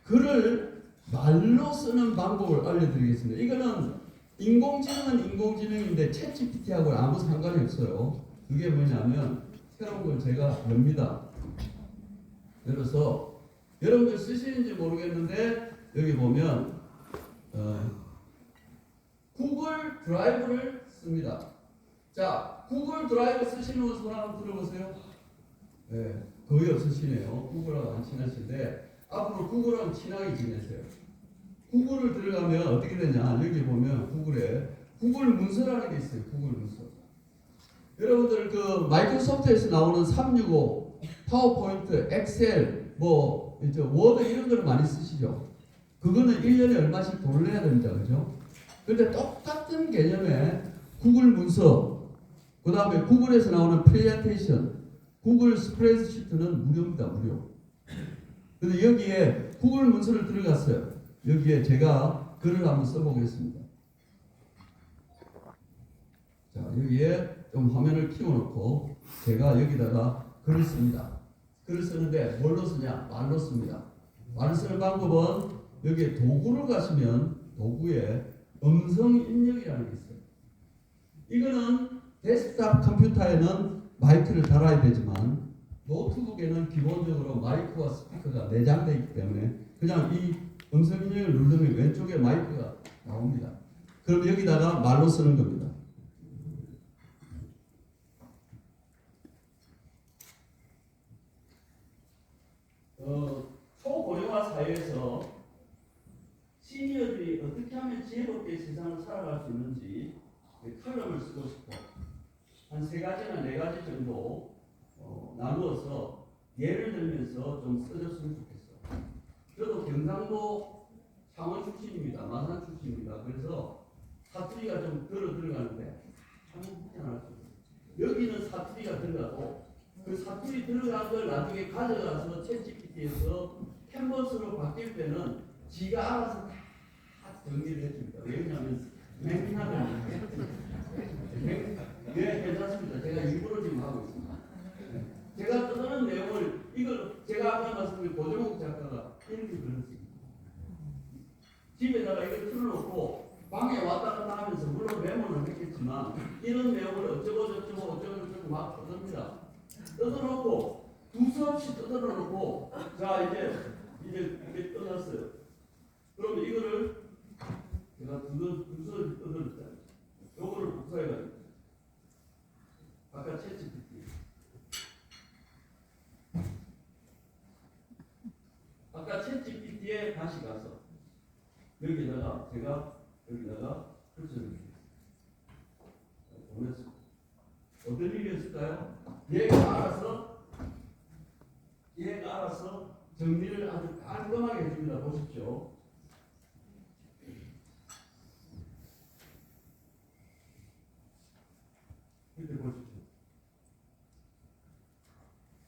글을 말로 쓰는 방법을 알려드리겠습니다. 이거는 인공지능은 인공지능인데 챗 GPT하고는 아무 상관이 없어요. 그게 뭐냐면 새로운 걸 제가 엽니다. 열어서 여러분들 쓰시는지 모르겠는데 여기 보면 구글 드라이브를 씁니다. 자, 구글 드라이브 쓰시는 분 손 한번 들어보세요. 네, 거의 없으시네요. 구글하고 안 친하신데 앞으로 구글하고 친하게 지내세요. 구글을 들어가면 어떻게 되냐? 여기 보면 구글에 구글 문서라는 게 있어요. 구글 문서. 여러분들 그 마이크로소프트에서 나오는 365, 파워포인트, 엑셀, 뭐 이제 워드 이런 걸 많이 쓰시죠. 그거는 1년에 얼마씩 돈을 내야 됩니다. 그죠? 근데 똑같은 개념의 구글 문서, 그 다음에 구글에서 나오는 프레젠테이션, 구글 스프레드시트는 무료입니다. 무료. 근데 여기에 구글 문서를 들어갔어요. 여기에 제가 글을 한번 써보겠습니다. 자, 여기에 좀 화면을 키워놓고 제가 여기다가 글을 씁니다. 글을 쓰는데 뭘로 쓰냐? 말로 씁니다. 말을 쓰는 방법은 여기에 도구를 가시면 도구에 음성 입력이라는 게 있어요. 이거는 데스크탑 컴퓨터에는 마이크를 달아야 되지만 노트북에는 기본적으로 마이크와 스피커가 내장되어 있기 때문에 그냥 이 음성 입력을 누르면 왼쪽에 마이크가 나옵니다. 그럼 여기다가 말로 쓰는 겁니다. 초고령화 사회에서 시니어들이 어떻게 하면 지혜롭게 세상을 살아갈 수 있는지 칼럼을 쓰고 싶어. 한 3가지나 4가지 정도 나누어서 예를 들면서 좀 써줬으면 좋겠어. 저도 경상도 창원 출신입니다. 마산 출신입니다. 그래서 사투리가 좀 들어가는데 참 희한할 수 있어요. 여기는 사투리가 들어가고 그 사투리 들어간 걸 나중에 가져가서 챗GPT에서 캔버스로 바뀔 때는 지가 알아서 다 정리를 해줍니다. 왜냐하면 맹신하면 네, 괜찮습니다. 제가 일부러 지금 하고 있습니다. 제가 떠드는 내용을 이걸 제가 아까 말씀드린 고정욱 작가가 이렇게 그렸습니다. 집에다가 이걸 틀어놓고 방에 왔다 갔다 하면서 물론 메모는 했겠지만 이런 내용을 어쩌고 저쩌고 막 떠듭니다. 뜯어놓고 두서없이 뜯어놓고 자 이제 떠났어요. 그럼 이거를 제가 두서없이 뜯어냈잖아요. 요거를 복사해가지고 아까 챗GPT 아까 챗GPT에 다시 가서 여기다가 제가 여기다가 글씨를 보냈습니다. 어떤 일이었을까요? 얘가 알아서 정리를 아주 깔끔하게 해줍니다. 보십시오. 이렇게 보십시오.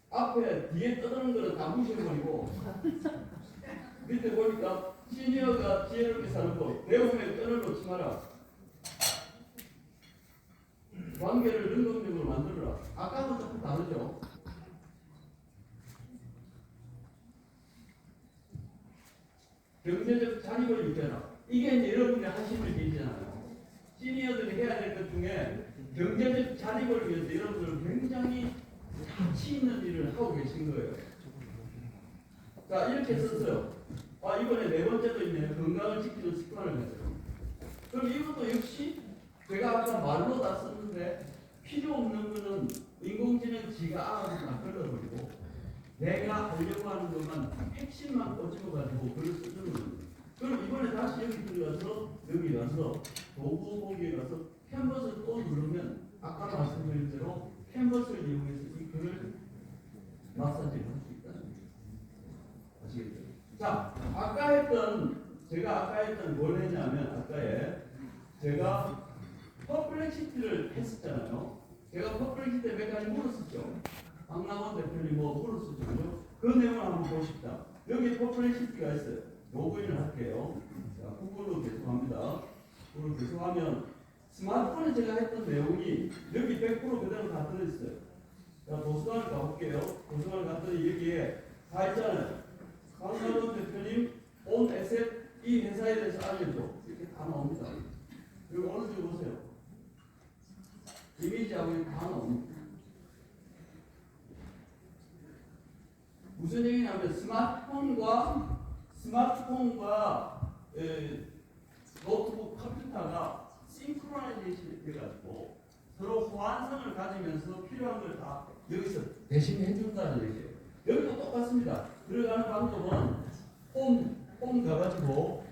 앞에 뒤에 떠드는 거는 다 무시해버리고 밑에 보니까 시니어가 지혜롭게 사는 법 배움에 끈을 놓지 마라. 관계를 능동적으로 만들어라. 아까하고 조금 다르죠. 경제적 자립을 유지해라. 이게 이제 여러분이 하시는 일이잖아요. 시니어들이 해야 될 것 중에 경제적 자립을 위해서 여러분들은 굉장히 가치 있는 일을 하고 계신 거예요. 자, 이렇게 썼어요. 이번에 4번째도 있네요. 건강을 지키는 습관을 가져요. 그럼 이것도 역시 제가 아까 말로 다 썼는데 필요 없는 거는 인공지능 지가 알아서 다 걸러버리고 내가 하려고 하는 것만 핵심만 꽂집어가지고 글을 쓰는 거예요. 그럼 이번에 다시 여기 들어가서 여기 가서 도구 보기에 가서 캔버스를 또 누르면 아까 말씀드린 대로 캔버스를 이용해서 이 글을 마사지를 할 수 있다는 거예요. 아시겠죠? 자, 제가 아까 했던 뭘 했냐면 작가에 제가 퍼플렉시티를 했었잖아요. 제가 퍼플렉시티 몇 가지 물었었죠. 박남원 대표님 뭐 물었었죠. 그죠? 그 내용을 한번 보십시다. 여기 퍼플렉시티가 있어요. 로그인을 할게요. 자, 구글로 계속합니다. 구글로 계속하면 스마트폰에 제가 했던 내용이 여기 100% 그대로 다 들어있어요. 자, 도서관을 가볼게요. 도서관을 갔더니 여기에 다 있잖아요. 박남원 대표님 온 에셋 이 회사에 대해서 알려줘. 이렇게 다 나옵니다. 그리고 어느 쪽 보세요. 이미지하고 다 나옵니다. 무슨 얘기냐면 스마트폰과 노트북 컴퓨터가 싱크로나이제이션이 돼가지고 서로 호환성을 가지면서 필요한 걸 다 여기서 대신해 준다는 얘기예요. 여기도 똑같습니다. 들어가는 방법은 홈 가가지고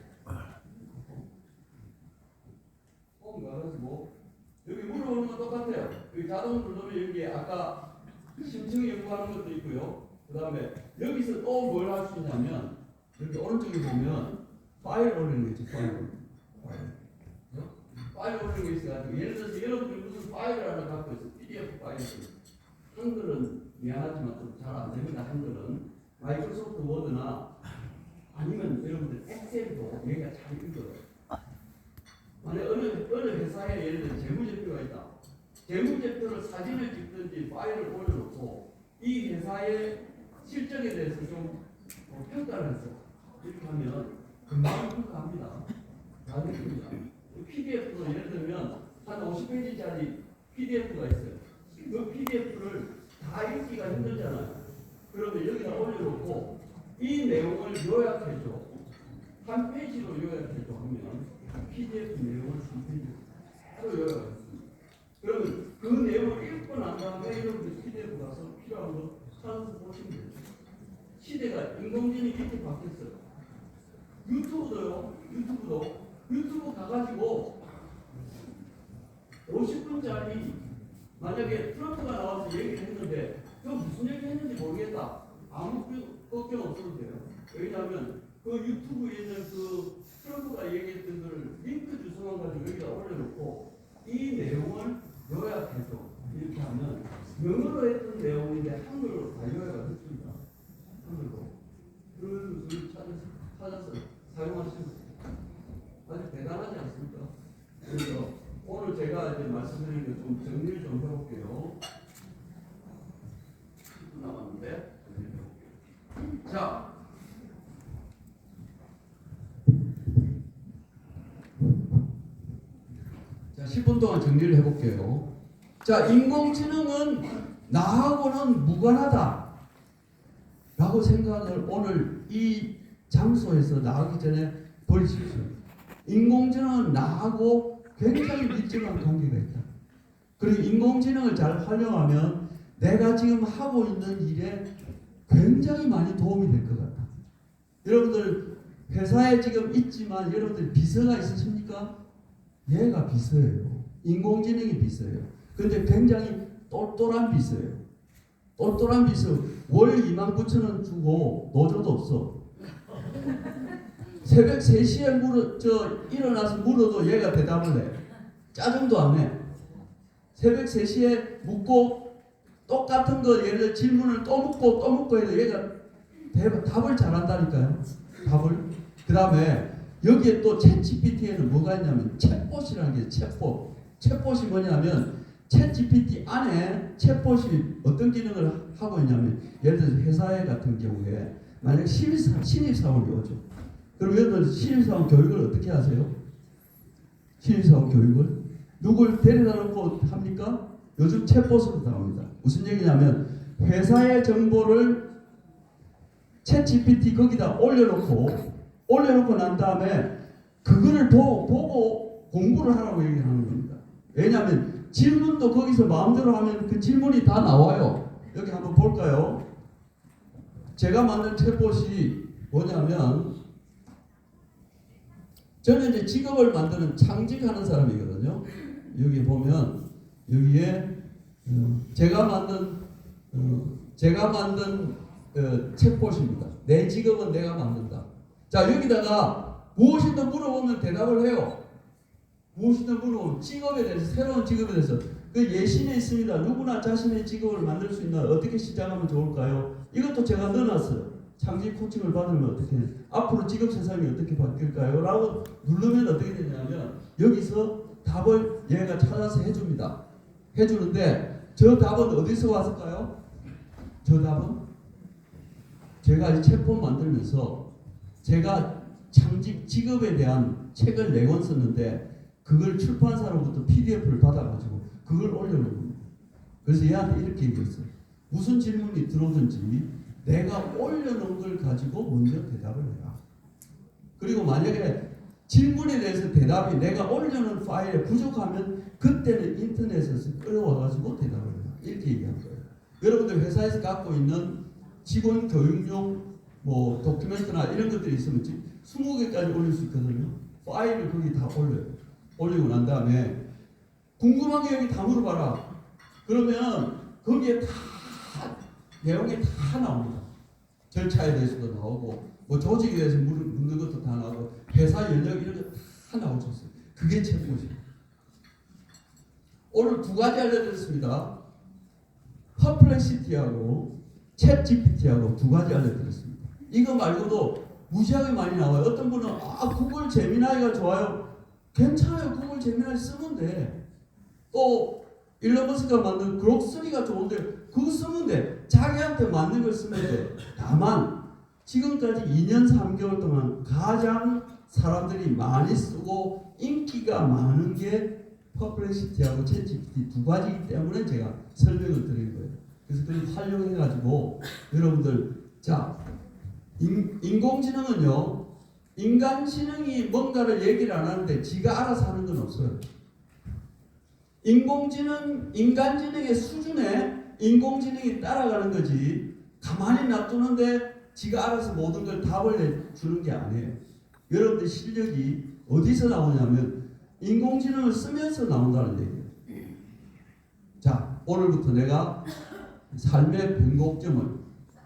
여기 물어보는 건 똑같아요. 여기 자동 누르면 여기 아까 심층 연구하는 것도 있고요. 그 다음에 여기서 또 뭘 할 수 있냐면 여기 오른쪽에 보면 파일 올리는 거 있죠. 파일 올리는 거 있어가지고 예를 들어서 여러분들이 무슨 파일을 하나 갖고 있어요. PDF 파일을. 한글은 미안하지만 좀 잘 안 됩니다. 한글은 마이크로소프트 워드나 아니면 여러분들 엑셀도 얘가 잘 읽어요. 만약 어느 회사에 예를 들어 재무제표가 있다. 재무제표를 사진을 찍든지 파일을 올려놓고 이 회사의 실적에 대해서 좀 평가를 했어. 이렇게 하면 금방 평가합니다. 다 됩니다. PDF로 예를 들면 한 50페이지짜리 PDF가 있어요. 그 PDF를 다 읽기가 힘들잖아요. 그러면 여기다 올려놓고 이 내용을 요약해줘. 한 페이지로 요약해줘 하면 PDF 내용을 한 페이지로 바로 요약했습니다. 그러면 그 내용을 읽고 난 다음에 여러분들 PDF 가서 필요한 거 찾아서 보시면 돼요. 시대가 인공지능이 이렇게 바뀌었어요. 유튜브도 유튜브 가가지고 50분짜리 만약에 트럼프가 나와서 얘기를 했는데 그 무슨 얘기 했는지 모르겠다. 아무 걱정 없어도 돼요. 왜냐하면 그 유튜브에 있는 그 트럼프가 얘기했던 걸 링크 주소만 가지고 여기다 올려놓고 이 내용을 요약해줘. 이렇게 하면 영어로 했던 내용인데 한글로 다 요약을 했습니다. 한글로. 그걸 찾아서 사용하시면 아주 대단하지 않습니까? 그래서 오늘 제가 이제 말씀드린 거 좀 정리를 좀 해볼게요. 10분 남았는데 자, 자 10분 동안 정리를 해볼게요. 자, 인공지능은 나하고는 무관하다 라고 생각을 오늘 이 장소에서 나가기 전에 버리십시오. 인공지능은 나하고 굉장히 밀접한 관계가 있다. 그리고 인공지능을 잘 활용하면 내가 지금 하고 있는 일에 굉장히 많이 도움이 될 것 같다. 여러분들 회사에 지금 있지만 여러분들 비서가 있으십니까? 얘가 비서예요. 인공지능이 비서예요. 근데 굉장히 똘똘한 비서예요. 똘똘한 비서 월 29,000원 주고 노조도 없어. 새벽 3시에 일어나서 물어도 얘가 대답을 해. 짜증도 안 해. 새벽 3시에 묻고 똑같은 거 예를 들어 질문을 또 묻고 해도 얘가 답을 잘한다니까요. 답을. 그 다음에 여기에 또 챗GPT에는 뭐가 있냐면 챗봇이라는 게 있어요. 챗봇이 뭐냐면 챗GPT 안에 챗봇이 어떤 기능을 하고 있냐면 예를 들어서 회사에 같은 경우에 만약 신입사원이 오죠. 그럼 여러분 신입사원 교육을 어떻게 하세요? 신입사원 교육을 누굴 데려다 놓고 합니까? 요즘 챗봇으로 나옵니다. 무슨 얘기냐면 회사의 정보를 챗GPT 거기다 올려놓고 난 다음에 그거를 보고 공부를 하라고 얘기하는 겁니다. 왜냐하면 질문도 거기서 마음대로 하면 그 질문이 다 나와요. 여기 한번 볼까요? 제가 만든 챗봇이 뭐냐면 저는 이제 직업을 만드는 창직하는 사람이거든요. 여기 보면 여기에 제가 만든 챗봇입니다. 내 직업은 내가 만든다. 자, 여기다가 무엇이든 물어보면 대답을 해요. 무엇이든 물어보면 직업에 대해서, 새로운 직업에 대해서 그 예신에 있습니다. 누구나 자신의 직업을 만들 수 있나, 어떻게 시작하면 좋을까요? 이것도 제가 넣어놨어요. 창직 코칭을 받으면 어떻게, 앞으로 직업 세상이 어떻게 바뀔까요? 라고 누르면 어떻게 되냐면 여기서 답을 얘가 찾아서 해줍니다. 해주는데 저 답은 어디서 왔을까요? 저 답은 제가 이 책폰 만들면서 제가 창직 직업에 대한 책을 4권 썼는데 그걸 출판사로부터 PDF를 받아가지고 그걸 올려놓은 겁니다. 그래서 얘한테 이렇게 얘기했어요. 무슨 질문이 들어오든지 내가 올려놓은 걸 가지고 먼저 대답을 해라. 그리고 만약에 질문에 대해서 대답이 내가 올려놓은 파일에 부족하면 그때는 인터넷에서 끌어와가지고 대답을 해라. 이렇게 얘기한 거예요. 여러분들 회사에서 갖고 있는 직원 교육용 뭐 도큐멘트나 이런 것들이 있으면 20개까지 올릴 수 있거든요. 파일을 거기 다 올려요. 올리고 난 다음에 궁금한 게 여기 다 물어봐라. 그러면 거기에 다 내용이 다 나옵니다. 절차에 대해서도 나오고 뭐 조직에 대해서 묻는 것도 다 나오고 회사 연령 이런 거 다 나오셨어요. 그게 책꽂이에요. 오늘 2가지 알려드렸습니다. 퍼플렉시티하고 챗 GPT하고 2가지 알려드렸습니다. 이거 말고도 무지하게 많이 나와요. 어떤 분은 구글 제미나이가 좋아요. 괜찮아요. 구글 제미나이 쓰면 돼. 또 일론 머스크가 만든 그록3가 좋은데 그거 쓰면 돼. 자기한테 맞는 걸 쓰면 돼. 다만 지금까지 2년 3개월 동안 가장 사람들이 많이 쓰고 인기가 많은 게 퍼플렉시티하고 챗 GPT 2가지이기 때문에 제가 설명을 드린 거예요. 그래서 그걸 활용해가지고 여러분들, 자, 인공지능은요, 인간지능이 뭔가를 얘기를 안 하는데 지가 알아서 하는 건 없어요. 인간지능의 수준에 인공지능이 따라가는 거지 가만히 놔두는데 지가 알아서 모든 걸 답을 해주는 게 아니에요. 여러분들 실력이 어디서 나오냐면 인공지능을 쓰면서 나온다는 얘기예요. 자, 오늘부터 내가 삶의 변곡점을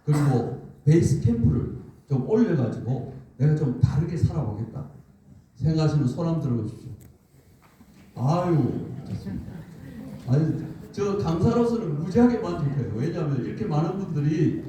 그리고 베이스 캠프를 좀 올려가지고 내가 좀 다르게 살아보겠다 생각하시면 손 한번 들어보십시오. 아유, 좋습니다. 아니, 저 강사로서는 무지하게 만족해요. 왜냐하면 이렇게 많은 분들이